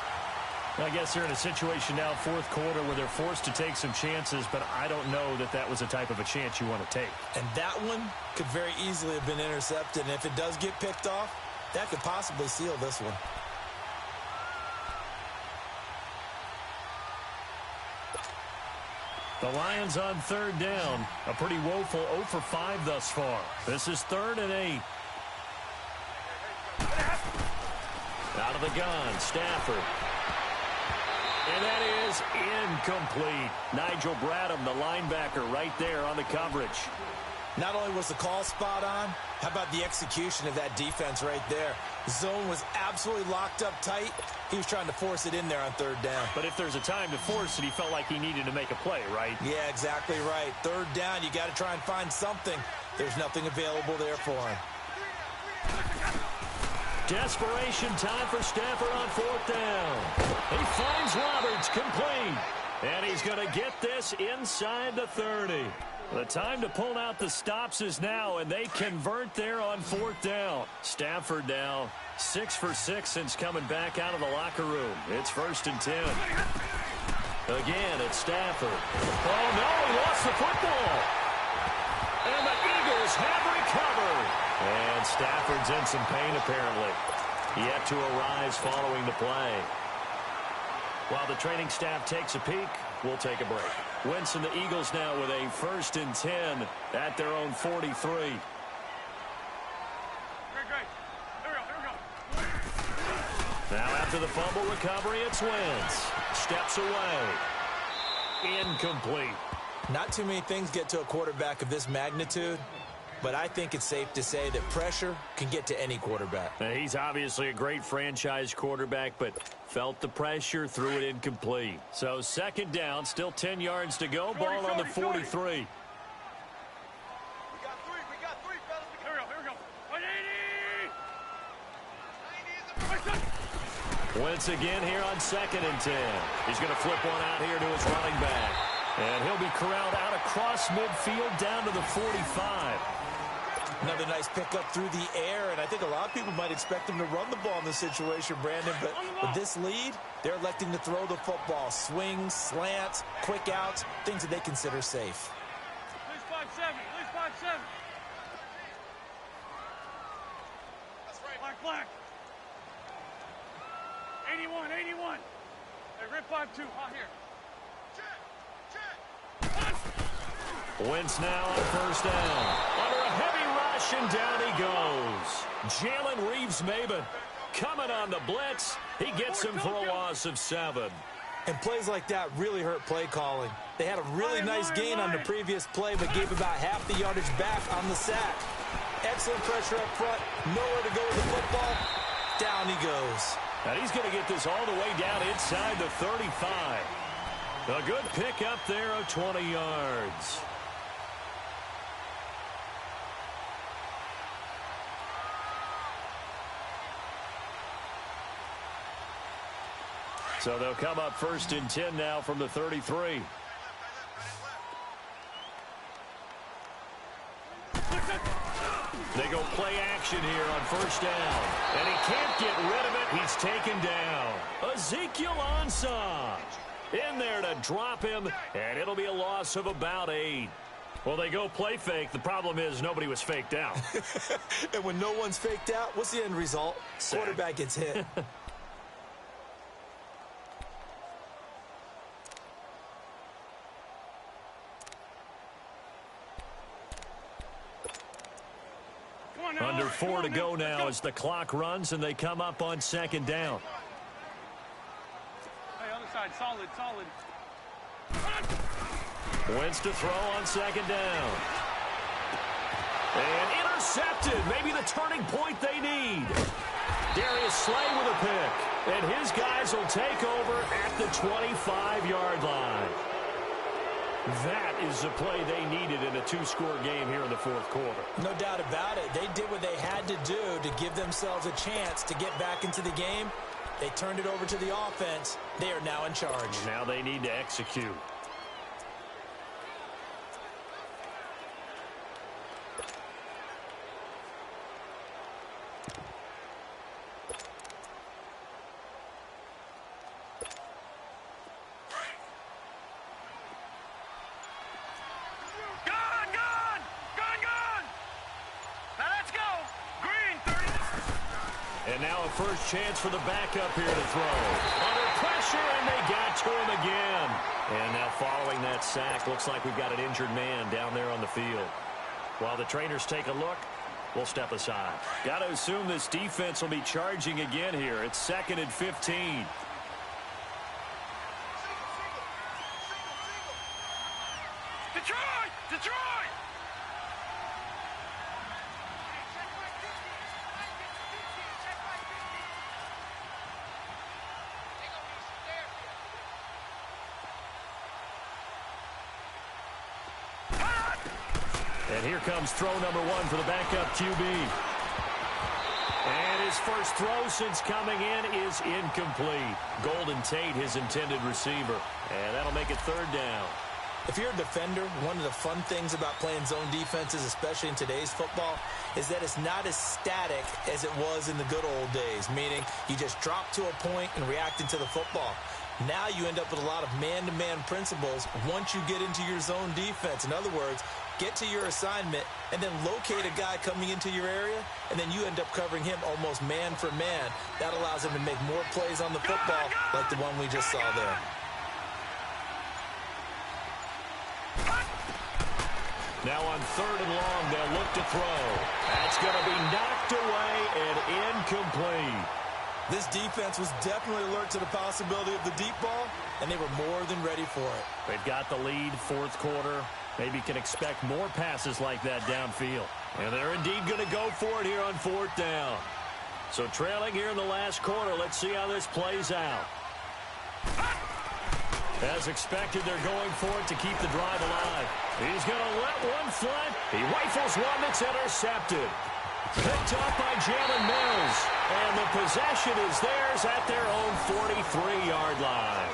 I guess they're in a situation now, 4th quarter, where they're forced to take some chances, but I don't know that that was the type of a chance you want to take. And that one could very easily have been intercepted, and if it does get picked off, that could possibly seal this one. The Lions on 3rd down. A pretty woeful 0 for 5 thus far. This is 3rd and 8. Out of the gun, Stafford. And that is incomplete. Nigel Bradham, the linebacker, right there on the coverage. Not only was the call spot on, how about the execution of that defense right there? The zone was absolutely locked up tight. He was trying to force it in there on 3rd down. But if there's a time to force it, he felt like he needed to make a play, right? Yeah, exactly right. 3rd down, you got to try and find something. There's nothing available there for him. Desperation time for Stafford on 4th down. He finds Roberts, complete. And he's going to get this inside the 30. The time to pull out the stops is now, and they convert there on 4th down. Stafford now 6 for 6 since coming back out of the locker room. It's 1st and 10. Again, it's Stafford. Oh, no, he lost the football. And the Eagles have recovered. And Stafford's in some pain, apparently. Yet to arise following the play. While the training staff takes a peek, we'll take a break. Wentz and the Eagles now with a 1st and 10 at their own 43. Great. Here we go. Now after the fumble recovery, it's Wentz. Steps away. Incomplete. Not too many things get to a quarterback of this magnitude, but I think it's safe to say that pressure can get to any quarterback. Now, he's obviously a great franchise quarterback, but felt the pressure, threw it incomplete. So 2nd down, still 10 yards to go. Ball on the 43. We got 3, fellas. Here we go. 180! Wentz again here on 2nd and 10. He's going to flip one out here to his running back. And he'll be corralled out across midfield down to the 45. Another nice pickup through the air, and I think a lot of people might expect him to run the ball in this situation, Brandon, but with this lead, they're electing to throw the football. Swings, slants, quick outs, things that they consider safe. At least 5-7. That's right. Black. 81. Hey, rip 5-2. Hot here. Wentz now on 1st down. Under a heavy rush, and down he goes. Jalen Reeves-Maybin coming on the blitz. He gets him for a loss of 7. And plays like that really hurt play calling. They had a really nice gain on the previous play, but gave about half the yardage back on the sack. Excellent pressure up front. Nowhere to go with the football. Down he goes. And he's going to get this all the way down inside the 35. A good pick up there of 20 yards. So they'll come up 1st and 10 now from the 33. They go play action here on 1st down. And he can't get rid of it. He's taken down. Ezekiel Ansah in there to drop him, and it'll be a loss of about 8. Well, they go play fake. The problem is nobody was faked out. And when no one's faked out, what's the end result? Sack. Quarterback gets hit. Under 4 to go now as the clock runs, and they come up on 2nd down. Hey, other side, solid. Wentz to throw on 2nd down. And intercepted. Maybe the turning point they need. Darius Slay with a pick. And his guys will take over at the 25-yard line. That is the play they needed in a two-score game here in the fourth quarter. No doubt about it. They did what they had to do to give themselves a chance to get back into the game. They turned it over to the offense. They are now in charge. Now they need to execute. And now a first chance for the backup here to throw. Under pressure, and they got to him again. And now following that sack, looks like we've got an injured man down there on the field. While the trainers take a look, we'll step aside. Got to assume this defense will be charging again here. It's 2nd and 15. Detroit! Detroit! And here comes throw number 1 for the backup QB. And his first throw since coming in is incomplete. Golden Tate, his intended receiver. And that'll make it 3rd down. If you're a defender, one of the fun things about playing zone defenses, especially in today's football, is that it's not as static as it was in the good old days, meaning you just drop to a point and react into the football. Now you end up with a lot of man-to-man principles once you get into your zone defense. In other words, get to your assignment and then locate a guy coming into your area, and then you end up covering him almost man for man. That allows him to make more plays on the football like the one we just saw there. Now on 3rd and long, they'll look to throw. That's going to be knocked away and incomplete. This defense was definitely alert to the possibility of the deep ball, and they were more than ready for it. They've got the lead, 4th quarter. Maybe can expect more passes like that downfield. And they're indeed going to go for it here on 4th down. So trailing here in the last quarter, let's see how this plays out. As expected, they're going for it to keep the drive alive. He's going to let one fly. He rifles one that's intercepted. Picked up by Jalen Mills. And the possession is theirs at their own 43-yard line.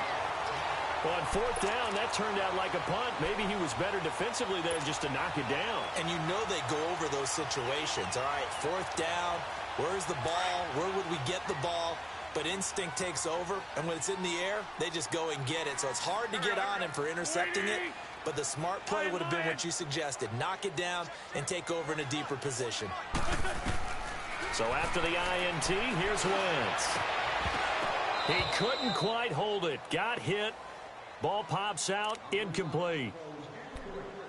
Well, on 4th down, that turned out like a punt. Maybe he was better defensively there just to knock it down. And you know they go over those situations. All right, 4th down, where's the ball? Where would we get the ball? But instinct takes over, and when it's in the air, they just go and get it. So it's hard to get on him for intercepting it, but the smart play would have been what you suggested. Knock it down and take over in a deeper position. So after the INT, here's Wentz. He couldn't quite hold it. Got hit. Ball pops out. Incomplete.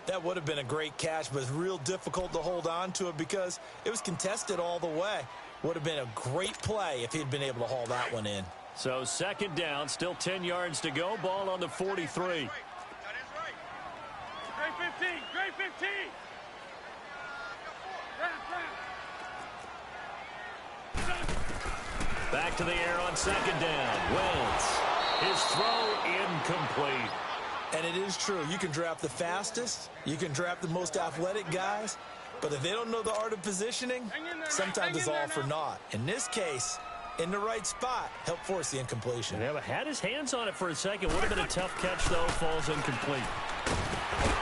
That would have been a great catch, but it's real difficult to hold on to it because it was contested all the way. Would have been a great play if he'd been able to haul that one in. So 2nd down, still 10 yards to go. Ball on the 43. That is right. Great 15. Great 15. Back to the air on 2nd down. Wentz. His throw incomplete. And it is true. You can draft the fastest. You can draft the most athletic guys. But if they don't know the art of positioning, sometimes it's all for naught. In this case, in the right spot, helped force the incompletion. Yeah, but had his hands on it for a second. Would have been a tough catch, though. Falls incomplete.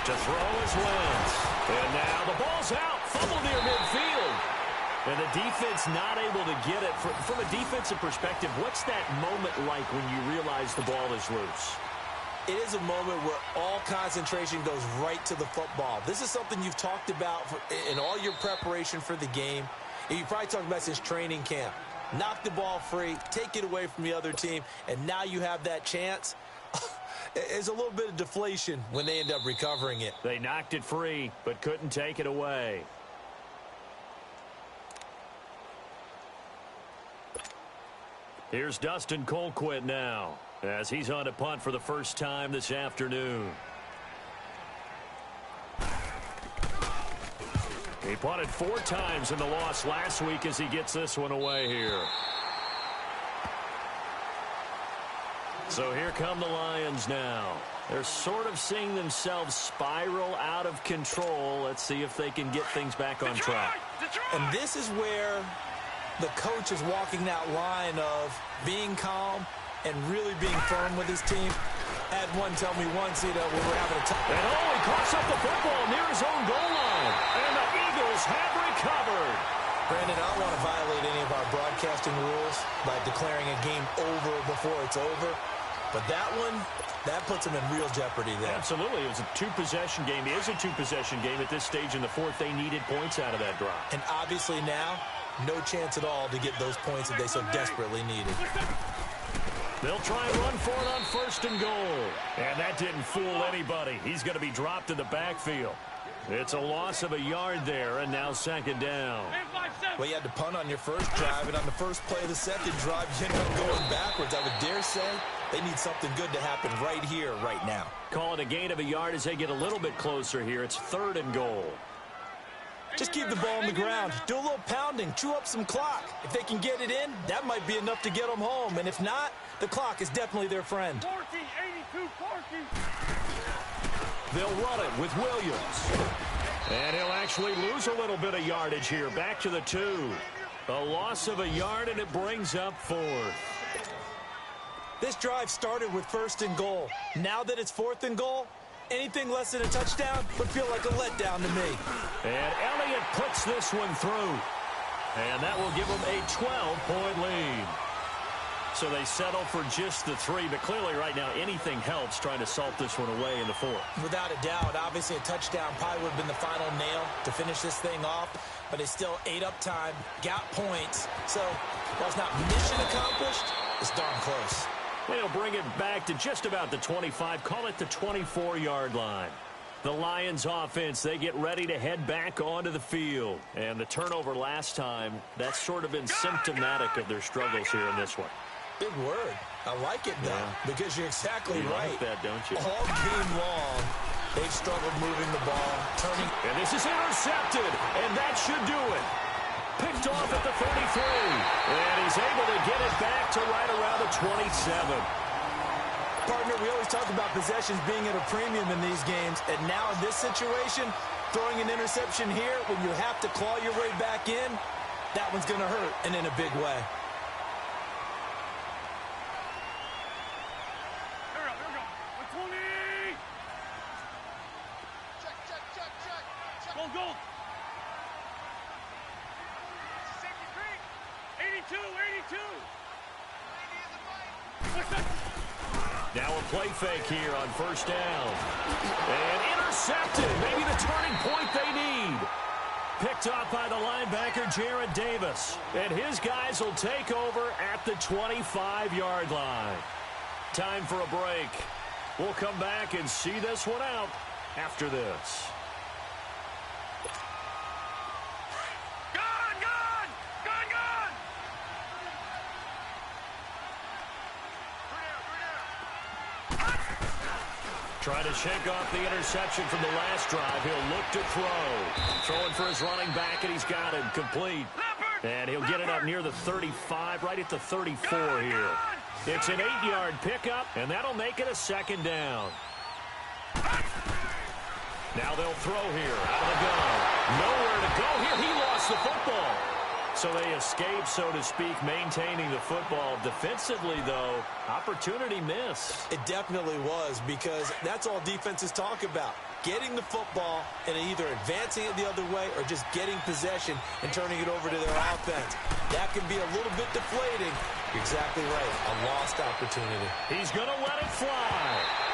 To throw is Wentz. And now the ball's out. Fumble near midfield. And the defense not able to get it. From a defensive perspective, what's that moment like when you realize the ball is loose? It is a moment where all concentration goes right to the football. This is something you've talked about in all your preparation for the game. And you probably talked about since training camp. Knock the ball free, take it away from the other team, and now you have that chance. There's a little bit of deflation when they end up recovering it. They knocked it free, but couldn't take it away. Here's Dustin Colquitt now, as he's on a punt for the first time this afternoon. He punted 4 times in the loss last week as he gets this one away here. So here come the Lions now. They're sort of seeing themselves spiral out of control. Let's see if they can get things back on track. And this is where the coach is walking that line of being calm and really being firm with his team. I had one tell me once, we were having a time. And he coughs up the football near his own goal line. And the Eagles have recovered. Brandon, I don't want to violate any of our broadcasting rules by declaring a game over before it's over. But that one, that puts them in real jeopardy there. Absolutely. It was a 2-possession game. It is a 2-possession game at this stage in the fourth. They needed points out of that drive. And obviously now, no chance at all to get those points that they so desperately needed. They'll try and run for it on 1st and goal. And that didn't fool anybody. He's going to be dropped in the backfield. It's a loss of a yard there, and now 2nd down. Well, you had to punt on your first drive, and on the first play of the second drive, you ended up going backwards. I would dare say they need something good to happen right here, right now. Call it a gain of a yard as they get a little bit closer here. It's 3rd and goal. Just keep the ball on the ground. Do a little pounding. Chew up some clock. If they can get it in, that might be enough to get them home. And if not, the clock is definitely their friend. 40, 82, 40. They'll run it with Williams. And he'll actually lose a little bit of yardage here. Back to the 2. A loss of a yard, and it brings up 4th. This drive started with 1st and goal. Now that it's 4th and goal, anything less than a touchdown would feel like a letdown to me. And Elliott puts this one through. And that will give them a 12-point lead. So they settle for just the 3, but clearly right now anything helps trying to salt this one away in the 4th. Without a doubt, obviously a touchdown probably would have been the final nail to finish this thing off, but they still ate up time, got points. So while it's not mission accomplished, it's darn close. They'll bring it back to just about the 25, call it the 24-yard line. The Lions offense, they get ready to head back onto the field. And the turnover last time, that's sort of been symptomatic of their struggles here in this one. Big word. I like it, though, because you're exactly right. You like that, don't you? All game long, they've struggled moving the ball, turning. And this is intercepted, and that should do it. Picked off at the 33, and he's able to get it back to right around the 27. Partner, we always talk about possessions being at a premium in these games, and now in this situation, throwing an interception here when you have to claw your way back in, that one's going to hurt, and in a big way. Now a play fake here on 1st down. And intercepted. Maybe the turning point they need. Picked off by the linebacker, Jared Davis. And his guys will take over at the 25-yard line. Time for a break. We'll come back and see this one out after this. Trying to shake off the interception from the last drive. He'll look to throw. Throwing for his running back, and he's got him complete. And he'll get it up near the 35, right at the 34 here. It's an 8-yard pickup, and that'll make it a 2nd down. Now they'll throw here out of the gun. Nowhere to go here. He lost the football. So they escape, so to speak, maintaining the football. Defensively, though, opportunity missed. It definitely was, because that's all defenses talk about. Getting the football and either advancing it the other way or just getting possession and turning it over to their offense. That can be a little bit deflating. You're exactly right. A lost opportunity. He's going to let it fly.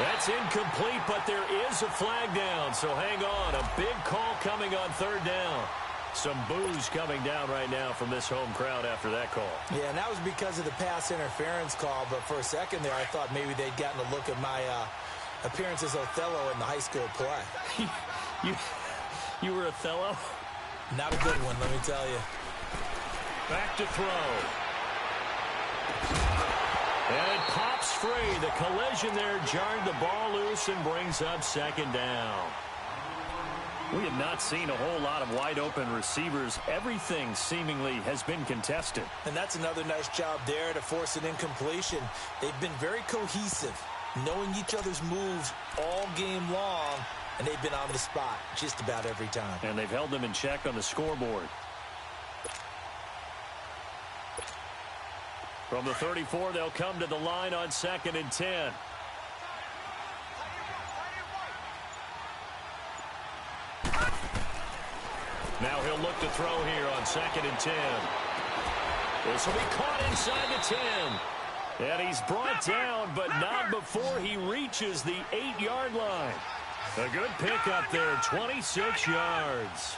That's incomplete, but there is a flag down, so hang on. A big call coming on 3rd down. Some boos coming down right now from this home crowd after that call. Yeah, and that was because of the pass interference call, but for a second there I thought maybe they'd gotten a look at my appearance as Othello in the high school play. You were Othello? Not a good one, let me tell you. Back to throw. And it pops free. The collision there jarred the ball loose and brings up 2nd down. We have not seen a whole lot of wide-open receivers. Everything seemingly has been contested. And that's another nice job there to force an incompletion. They've been very cohesive, knowing each other's moves all game long, and they've been on the spot just about every time. And they've held them in check on the scoreboard. From the 34, they'll come to the line on 2nd and 10. Now he'll look to throw here on 2nd and 10. This will be caught inside the 10. And he's brought down, but not before he reaches the 8-yard line. A good pickup there, 26 yards.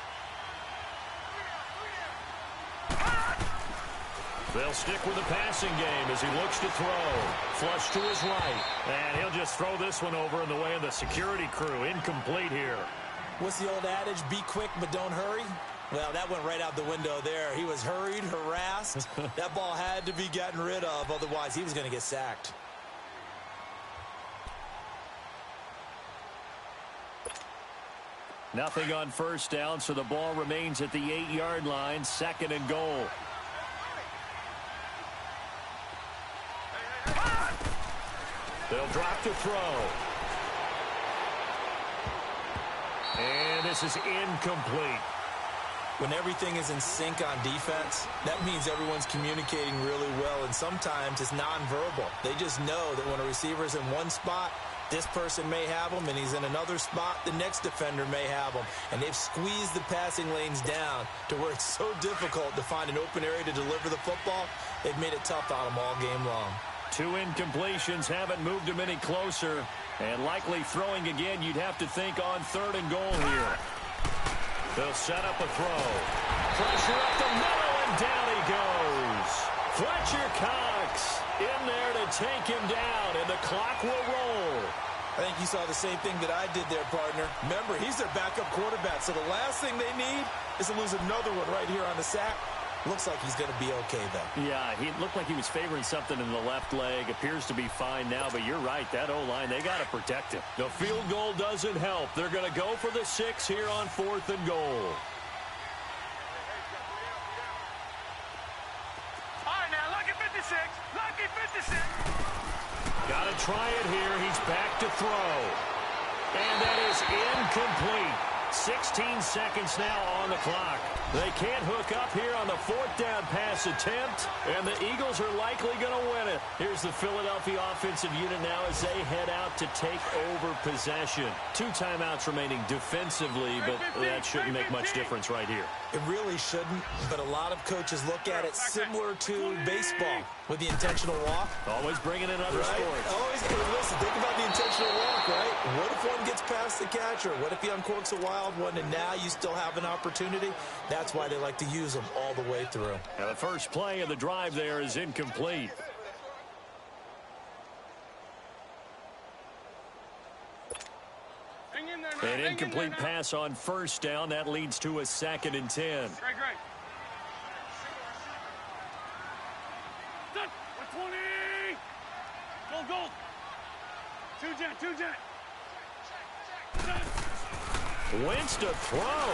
They'll stick with the passing game as he looks to throw. Flush to his right. And he'll just throw this one over in the way of the security crew. Incomplete here. What's the old adage? Be quick, but don't hurry. Well, that went right out the window there. He was hurried, harassed. That ball had to be gotten rid of. Otherwise, he was going to get sacked. Nothing on first down, so the ball remains at the 8-yard line. 2nd and goal. They'll drop to throw. And this is incomplete. When everything is in sync on defense, that means everyone's communicating really well, and sometimes it's nonverbal. They just know that when a receiver's in one spot, this person may have him, and he's in another spot, the next defender may have him. And they've squeezed the passing lanes down to where it's so difficult to find an open area to deliver the football. They've made it tough on them all game long. 2 incompletions haven't moved him any closer. And likely throwing again, you'd have to think on 3rd and goal here. They'll set up a throw. Pressure up the middle, and down he goes. Fletcher Cox in there to take him down, and the clock will roll. I think you saw the same thing that I did there, partner. Remember, he's their backup quarterback, so the last thing they need is to lose another one right here on the sack. Looks like he's going to be okay, though. Yeah, he looked like he was favoring something in the left leg. Appears to be fine now, but you're right. That O-line, they got to protect him. The field goal doesn't help. They're going to go for the 6 here on 4th and goal. All right, now, lucky 56. Lucky 56. Got to try it here. He's back to throw. And that is incomplete. 16 seconds now on the clock. They can't hook up here on the 4th down pass attempt, and the Eagles are likely going to win it. Here's the Philadelphia offensive unit now as they head out to take over possession. 2 timeouts remaining defensively, but that shouldn't make much difference right here. It really shouldn't, but a lot of coaches look at it similar to baseball with the intentional walk. Always bringing in other sports. Always, listen, think about the intentional walk, right? What if one gets past the catcher? What if he uncorks a wild one and now you still have an opportunity? That's why they like to use them all the way through. Now the first play of the drive there is incomplete. An incomplete pass on first down. That leads to a 2nd and 10. Great. Done. 120. Goal. 2 jet. Wentz to throw.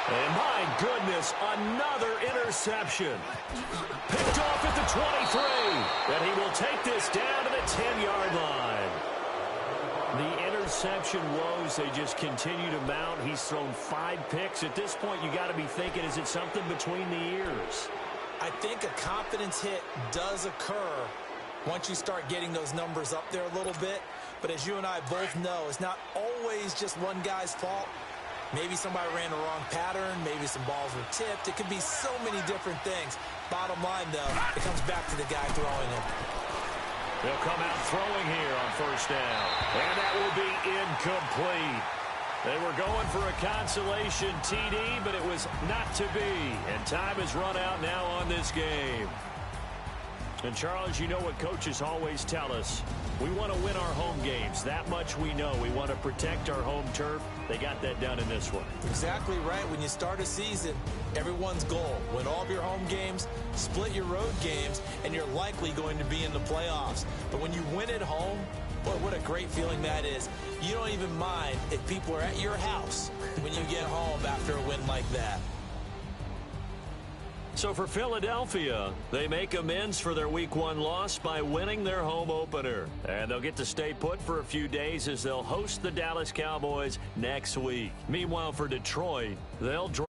And my goodness, another interception. Picked off at the 23. And he will take this down to the 10-yard line. The interception woes, they just continue to mount. He's thrown 5 picks. At this point, you got to be thinking, is it something between the ears? I think a confidence hit does occur once you start getting those numbers up there a little bit. But as you and I both know, it's not always just one guy's fault. Maybe somebody ran the wrong pattern. Maybe some balls were tipped. It could be so many different things. Bottom line, though, it comes back to the guy throwing it. They'll come out throwing here on first down. And that will be incomplete. They were going for a consolation TD, but it was not to be. And time has run out now on this game. And, Charles, you know what coaches always tell us. We want to win our home games. That much we know. We want to protect our home turf. They got that done in this one. Exactly right. When you start a season, everyone's goal, win all of your home games, split your road games, and you're likely going to be in the playoffs. But when you win at home, Boy, what a great feeling that is. You don't even mind if people are at your house when you get home after a win like that. So for Philadelphia, they make amends for their Week 1 loss by winning their home opener. And they'll get to stay put for a few days as they'll host the Dallas Cowboys next week. Meanwhile, for Detroit, they'll drop